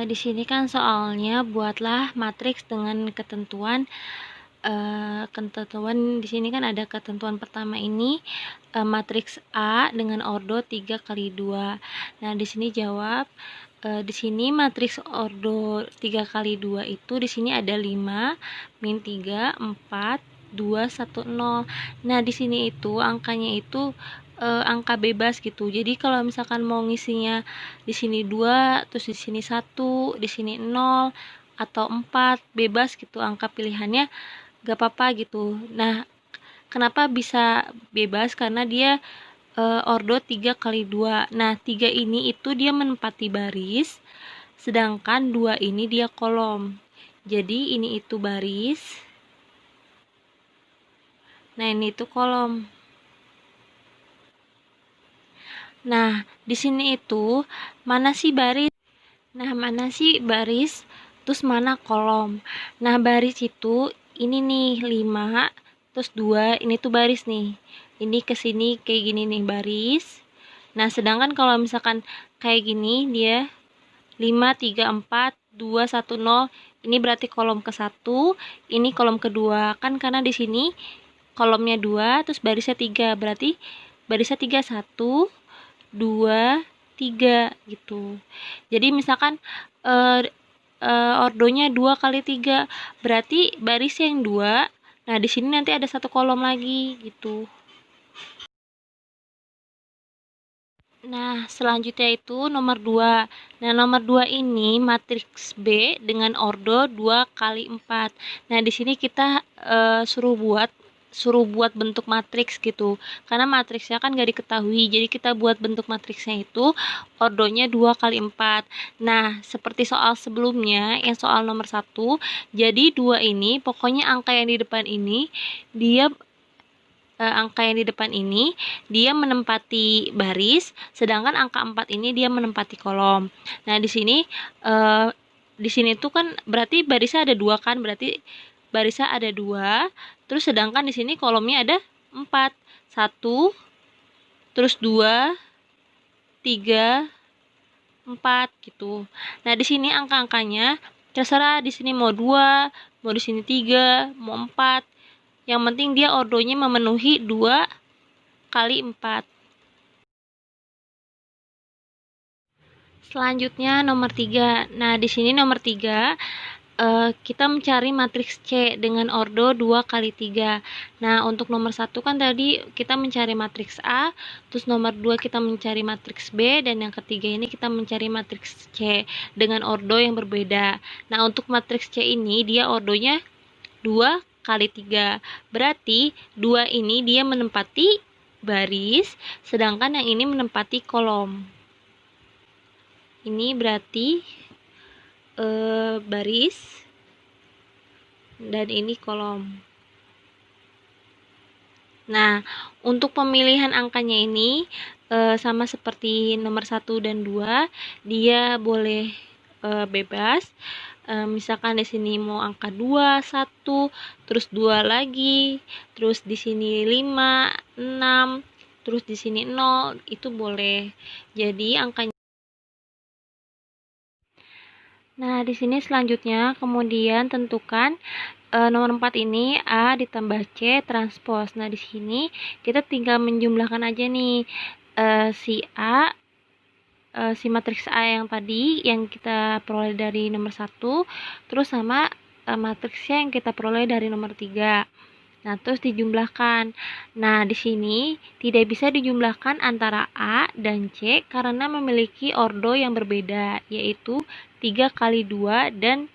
Di sini kan soalnya buatlah matriks dengan ketentuan di sini kan ada ketentuan pertama ini matriks A dengan ordo 3 kali 2. Nah, di sini jawab di sini matriks ordo 3 kali 2 itu di sini ada 5, min 3, 4, 2, 1, 0. Nah, di sini itu angkanya itu angka bebas gitu. Jadi kalau misalkan mau ngisinya di sini 2, terus di sini 1, di sini 0 atau 4, bebas gitu angka pilihannya, gak apa-apa gitu. Nah, kenapa bisa bebas? Karena dia ordo 3 kali 2. Nah, 3 ini itu dia menempati baris, sedangkan 2 ini dia kolom. Jadi ini itu baris. Nah, ini itu kolom. Nah, di sini itu mana sih baris? Nah, mana sih baris? Terus mana kolom? Nah, baris itu ini nih 5, terus 2, ini tuh baris nih. Ini ke sini kayak gini nih baris. Nah, sedangkan kalau misalkan kayak gini dia 5, 3, 4, 2, 1, 0, ini berarti kolom ke-1, ini kolom kedua. Kan karena di sini kolomnya 2, terus barisnya 3, berarti barisnya 3, 1, 2, 3 gitu. Jadi misalkan eh, ordonya 2 kali 3, berarti baris yang 2. Nah, di sini nanti ada satu kolom lagi gitu. Nah, selanjutnya itu nomor 2. Nah, nomor 2 ini matriks B dengan ordo 2 kali 4. Nah, di sini kita suruh buat bentuk matriks gitu. Karena matriksnya kan gak diketahui, jadi kita buat bentuk matriksnya itu ordonya 2 kali 4. Nah, seperti soal sebelumnya, yang soal nomor 1, jadi 2 ini, pokoknya angka yang di depan ini, angka yang di depan ini dia menempati baris, sedangkan angka 4 ini dia menempati kolom. Nah, di sini tuh kan berarti barisnya ada 2 kan, berarti barisnya ada 2, terus sedangkan di sini kolomnya ada 4. 1, terus 2, 3, 4 gitu. Nah, di sini angka-angkanya terserah, di sini mau 2, mau di sini 3, mau 4. Yang penting dia ordonya memenuhi 2 kali 4. Selanjutnya nomor 3. Nah, di sini nomor 3 kita mencari matriks C dengan ordo 2 kali 3. Nah, untuk nomor 1 kan tadi kita mencari matriks A, terus nomor 2 kita mencari matriks B, dan yang ketiga ini kita mencari matriks C dengan ordo yang berbeda. Nah, untuk matriks C ini dia ordonya 2 kali 3. Berarti 2 ini dia menempati baris, sedangkan yang ini menempati kolom. Ini berarti baris dan ini kolom. Nah, untuk pemilihan angkanya ini sama seperti nomor 1 dan 2, dia boleh bebas. Misalkan di sini mau angka 2, 1, terus 2 lagi, terus di sini 5, 6, terus di sini 0, itu boleh. Jadi angkanya. Nah, di sini selanjutnya kemudian tentukan nomor 4 ini A ditambah C transpos. Nah, di sini kita tinggal menjumlahkan aja nih si matriks A yang tadi yang kita peroleh dari nomor 1, terus sama matriksnya yang kita peroleh dari nomor 3. Nah, terus dijumlahkan. Nah, di sini tidak bisa dijumlahkan antara A dan C karena memiliki ordo yang berbeda, yaitu 3 kali 2 dan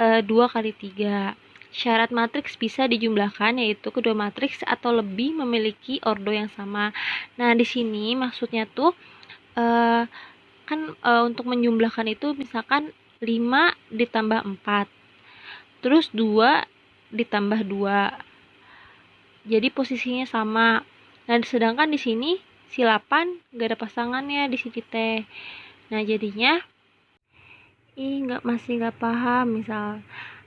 2 kali 3. Syarat matriks bisa dijumlahkan, yaitu kedua matriks atau lebih memiliki ordo yang sama. Nah, di sini maksudnya tuh kan untuk menjumlahkan itu misalkan 5 ditambah 4, terus 2 ditambah 2. Jadi posisinya sama. Nah, sedangkan di sini si 8 gak ada pasangannya di sini teh. Nah, jadinya masih nggak paham misal.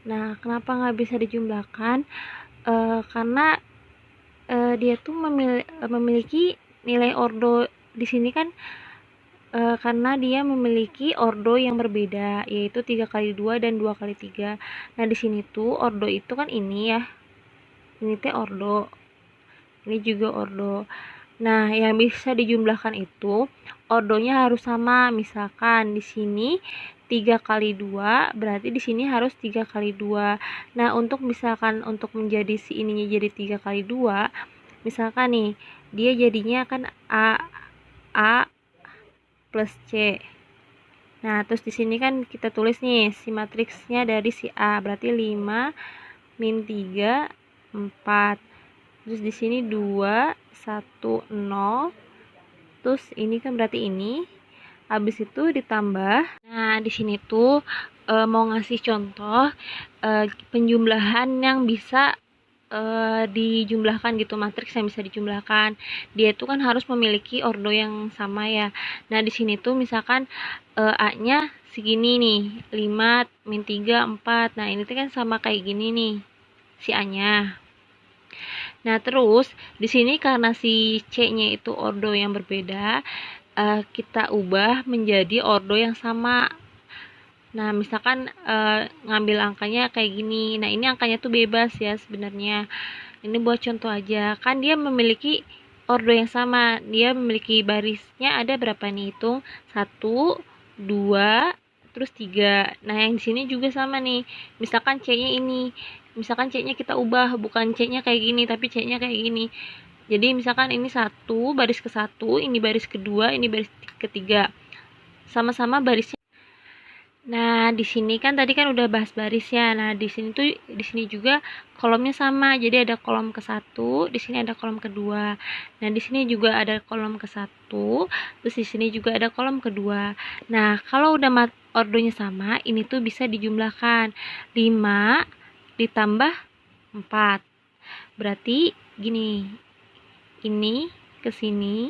Nah, kenapa nggak bisa dijumlahkan? Karena dia tuh memiliki nilai ordo di sini kan karena dia memiliki ordo yang berbeda, yaitu 3 kali 2 dan 2 kali 3. Nah, di sini tuh ordo itu kan ini ya. Ini teh ordo. Ini juga ordo. Nah, yang bisa dijumlahkan itu ordonya harus sama. Misalkan di sini 3 kali 2, berarti di sini harus 3 kali 2. Nah, untuk misalkan untuk menjadi si ininya jadi 3 kali 2, misalkan nih, dia jadinya kan A plus C. Nah, terus di sini kan kita tulis nih si matriksnya dari si A, berarti 5 min 3 4. Terus di sini 2 1 0. Terus ini kan berarti ini. Habis itu ditambah. Nah, di sini tuh mau ngasih contoh penjumlahan yang bisa dijumlahkan gitu, matriks yang bisa dijumlahkan. Dia itu kan harus memiliki ordo yang sama ya. Nah, di sini tuh misalkan A-nya segini nih, 5 min 3 4. Nah, ini tuh kan sama kayak gini nih si A-nya. Nah, terus di sini karena si C-nya itu ordo yang berbeda, kita ubah menjadi ordo yang sama. Nah, misalkan ngambil angkanya kayak gini. Nah, ini angkanya tuh bebas ya sebenarnya. Ini buat contoh aja. Kan dia memiliki ordo yang sama. Dia memiliki barisnya ada berapa nih? Hitung 1 2 terus 3. Nah, yang di sini juga sama nih. Misalkan C-nya ini. Misalkan C-nya kita ubah, bukan C-nya kayak gini, tapi C-nya kayak gini. Jadi misalkan ini 1, baris ke-1, ini baris kedua, ini baris ketiga. Sama-sama barisnya. Nah, di sini kan tadi kan udah bahas baris ya. Nah, di sini tuh di sini juga kolomnya sama. Jadi ada kolom ke-1, di sini ada kolom kedua. Nah, di sini juga ada kolom ke-1, terus di sini juga ada kolom kedua. Nah, kalau udah ordonya sama, ini tuh bisa dijumlahkan. 5 ditambah 4. Berarti gini. Ini ke sini,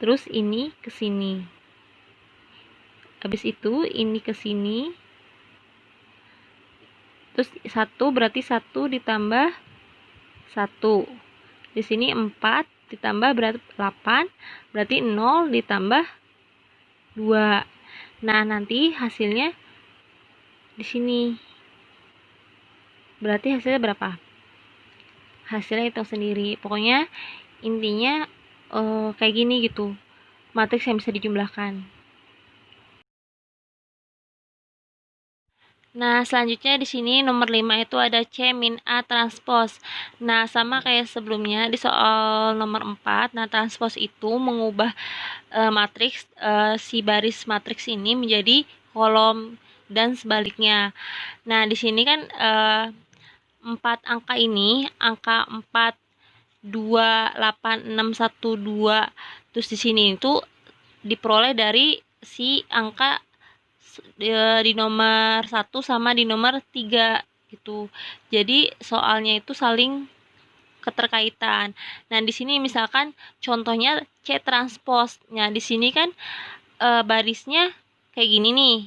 terus ini ke sini. Habis itu ini ke sini. Terus 1 berarti 1 ditambah 1. Di sini 4 ditambah berarti 8, berarti 0 ditambah 2. Nah, nanti hasilnya di sini. Berarti hasilnya berapa? Hasilnya hitung sendiri. Pokoknya intinya kayak gini gitu. Matriks yang bisa dijumlahkan. Nah, selanjutnya di sini nomor 5 itu ada C min A transpos. Nah, sama kayak sebelumnya di soal nomor 4. Nah, transpos itu mengubah matriks si baris matriks ini menjadi kolom dan sebaliknya. Nah, di sini kan 4 angka ini, angka 4 2 8 6 1 2. Terus di sini itu diperoleh dari si angka di nomor 1 sama di nomor 3 gitu. Jadi soalnya itu saling keterkaitan. Nah, di sini misalkan contohnya C transpos. Nah, di sini kan barisnya kayak gini nih.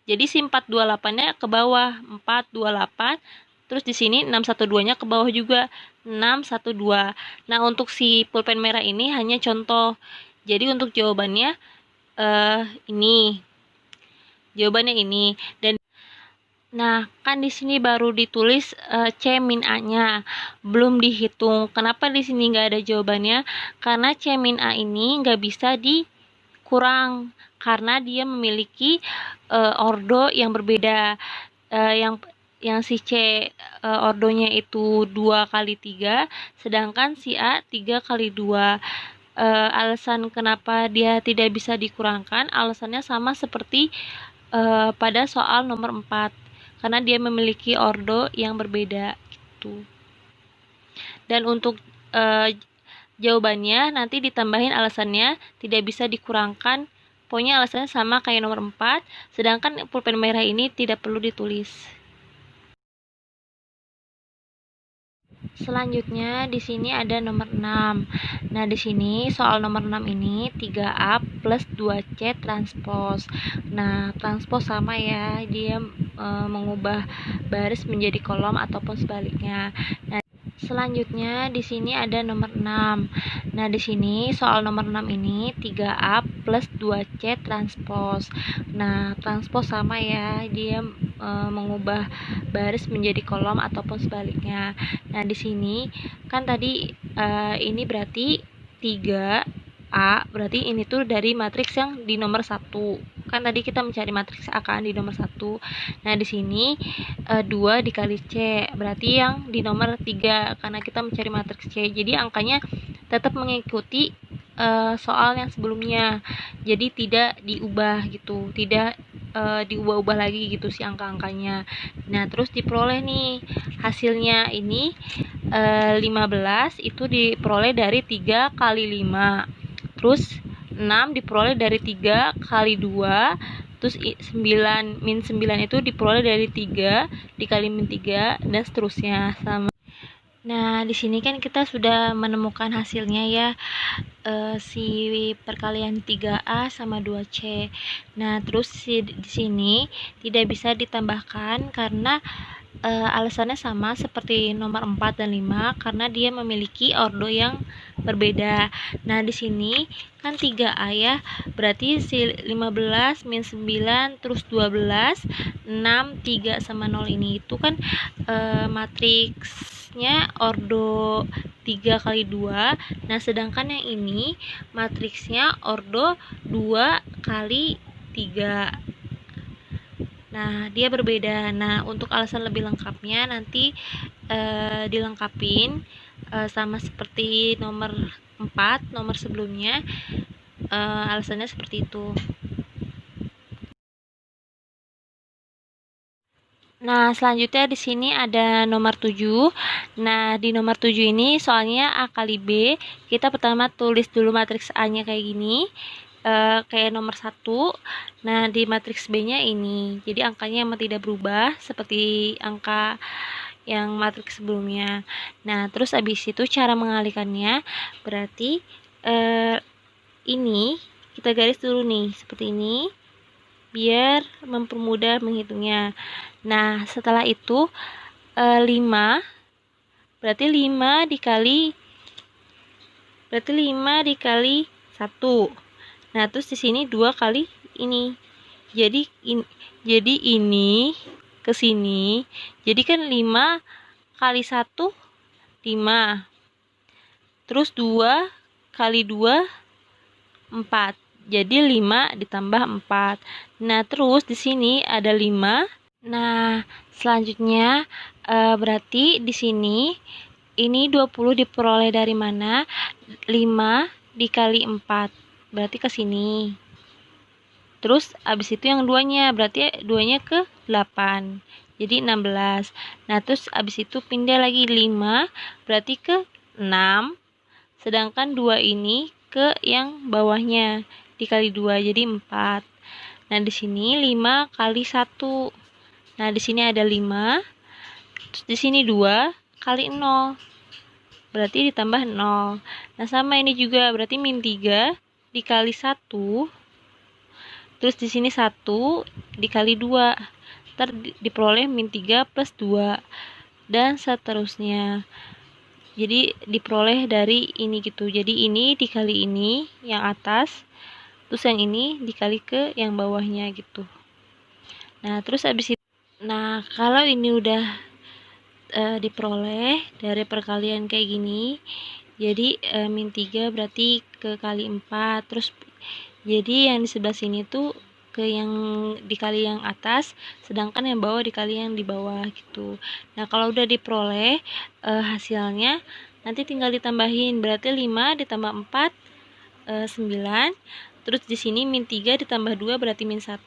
Jadi si 428-nya ke bawah, 428. Terus di sini 612-nya ke bawah juga, 612. Nah, untuk si pulpen merah ini hanya contoh. Jadi untuk jawabannya ini. Jawabannya ini. Dan nah, kan di sini baru ditulis C min A-nya, belum dihitung. Kenapa di sini nggak ada jawabannya? Karena C min A ini nggak bisa dikurang karena dia memiliki ordo yang berbeda. Yang si C ordonya itu 2 kali 3, sedangkan si A 3 kali 2. Alasan kenapa dia tidak bisa dikurangkan, alasannya sama seperti pada soal nomor 4, karena dia memiliki ordo yang berbeda gitu. Dan untuk jawabannya nanti ditambahin alasannya tidak bisa dikurangkan. Pokoknya alasannya sama kayak nomor 4, sedangkan pulpen merah ini tidak perlu ditulis. Selanjutnya di sini ada nomor 6. Nah, di sini soal nomor 6 ini 3A plus 2C transpos. Nah, transpos sama ya, dia mengubah baris menjadi kolom ataupun sebaliknya. Nah, Selanjutnya di sini ada nomor 6. Nah, di sini soal nomor 6 ini 3A plus 2C transpos. Nah, transpos sama ya, dia mengubah baris menjadi kolom ataupun sebaliknya. Nah, di sini kan tadi ini berarti 3A, berarti ini tuh dari matriks yang di nomor 1. Kan tadi kita mencari matriks A kan di nomor 1. Nah, di sini 2 dikali C, berarti yang di nomor 3 karena kita mencari matriks C. Jadi angkanya tetap mengikuti soal yang sebelumnya. Jadi tidak diubah gitu, tidak diubah-ubah lagi gitu si angka-angkanya. Nah, terus diperoleh nih hasilnya ini 15 itu diperoleh dari 3 kali 5. Terus 6 diperoleh dari 3 kali 2. Terus 9 min 9 itu diperoleh dari 3 dikali min 3 dan seterusnya sama. Nah, di sini kan kita sudah menemukan hasilnya ya, si perkalian 3A sama 2C. Nah, terus di sini tidak bisa ditambahkan karena alasannya sama seperti nomor 4 dan 5 karena dia memiliki ordo yang berbeda. Nah, di sini kan 3A ya, berarti si 15 min 9 terus 12 6 3 sama 0 ini itu kan matriksnya ordo 3 kali 2. Nah, sedangkan yang ini matriksnya ordo 2 kali 3. Nah, dia berbeda. Nah, untuk alasan lebih lengkapnya nanti dilengkapin sama seperti nomor 4, nomor sebelumnya. Alasannya seperti itu. Nah, selanjutnya di sini ada nomor 7. Nah, di nomor 7 ini soalnya A kali B. Kita pertama tulis dulu matriks A-nya kayak gini. Kayak nomor 1. Nah, di matriks B-nya ini. Jadi angkanya emang tidak berubah seperti angka yang matriks sebelumnya. Nah, terus habis itu cara mengalihkannya berarti ini kita garis dulu nih seperti ini biar mempermudah menghitungnya. Nah, setelah itu 5 berarti 5 dikali 1. Nah, terus di sini 2 kali ini. Jadi ini ke sini. Jadi kan 5 kali 1 5. Terus 2 kali 2 4. Jadi 5 ditambah 4. Nah, terus di sini ada 5. Nah, selanjutnya berarti di sini ini 20 diperoleh dari mana? 5 dikali 4. Berarti ke sini. Terus abis itu yang duanya, berarti duanya ke 8. Jadi 16. Nah, terus abis itu pindah lagi 5, berarti ke 6. Sedangkan 2 ini ke yang bawahnya, dikali 2, jadi 4. Nah, di sini 5 kali 1. Nah, di sini ada 5. Terus di sini 2 kali 0. Berarti ditambah 0. Nah, sama ini juga, berarti min 3 dikali 1. Terus di sini 1 dikali 2. Ntar diperoleh min 3 plus 2. Dan seterusnya. Jadi diperoleh dari ini gitu. Jadi ini dikali ini yang atas. Terus yang ini dikali ke yang bawahnya gitu. Nah, terus habis itu. Nah, kalau ini udah diperoleh dari perkalian kayak gini, jadi min 3 berarti ke kali 4. Terus jadi yang di sebelah sini tuh ke yang dikali yang atas, sedangkan yang bawah dikali yang di bawah gitu. Nah, kalau udah diperoleh hasilnya nanti tinggal ditambahin, berarti 5 ditambah 4 9. Terus di sini min 3 ditambah 2 berarti min 1.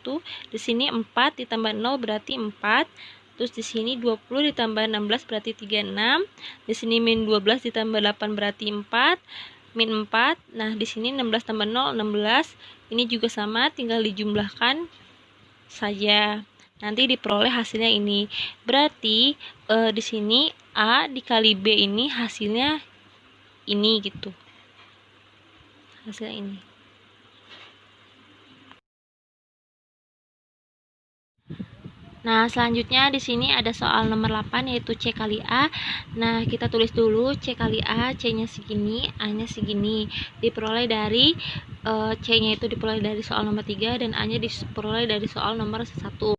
Di sini 4 ditambah 0 berarti 4. Terus di sini 20 ditambah 16 berarti 36. Di sini min 12 ditambah 8 berarti 4. Min 4. Nah, di sini 16 tambah 0 16. Ini juga sama, tinggal dijumlahkan saja. Nanti diperoleh hasilnya ini. Berarti di sini A dikali B ini hasilnya ini gitu. Hasilnya ini. Nah, selanjutnya di sini ada soal nomor 8 yaitu C kali A. Nah, kita tulis dulu C kali A, C-nya segini, A-nya segini. Diperoleh dari C-nya itu diperoleh dari soal nomor 3 dan A-nya diperoleh dari soal nomor 1.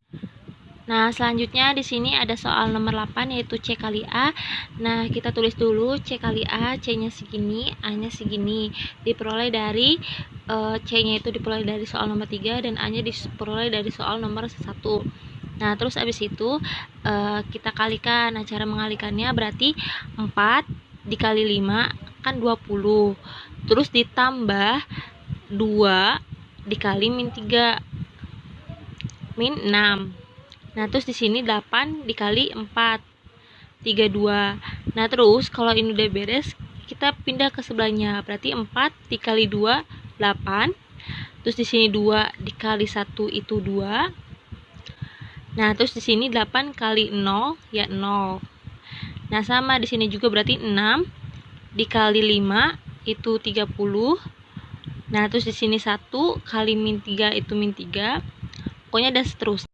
Nah, selanjutnya di sini ada soal nomor 8 yaitu C kali A. Nah, kita tulis dulu C kali A, C-nya segini, A-nya segini. Diperoleh dari C-nya itu diperoleh dari soal nomor 3 dan A-nya diperoleh dari soal nomor 1. Nah, terus abis itu kita kalikan. Nah, cara mengalikannya berarti 4 dikali 5 kan 20. Terus ditambah 2 dikali min 3 min 6. Nah, terus di sini 8 dikali 4 32. Nah, terus kalau ini udah beres, kita pindah ke sebelahnya. Berarti 4 dikali 2 8. Terus di sini 2 dikali 1 itu 2. Nah, terus di sini 8 kali 0 ya 0. Nah, sama di sini juga berarti 6 dikali 5 itu 30. Nah, terus di sini 1 kali min 3 itu min 3. Pokoknya dan seterusnya.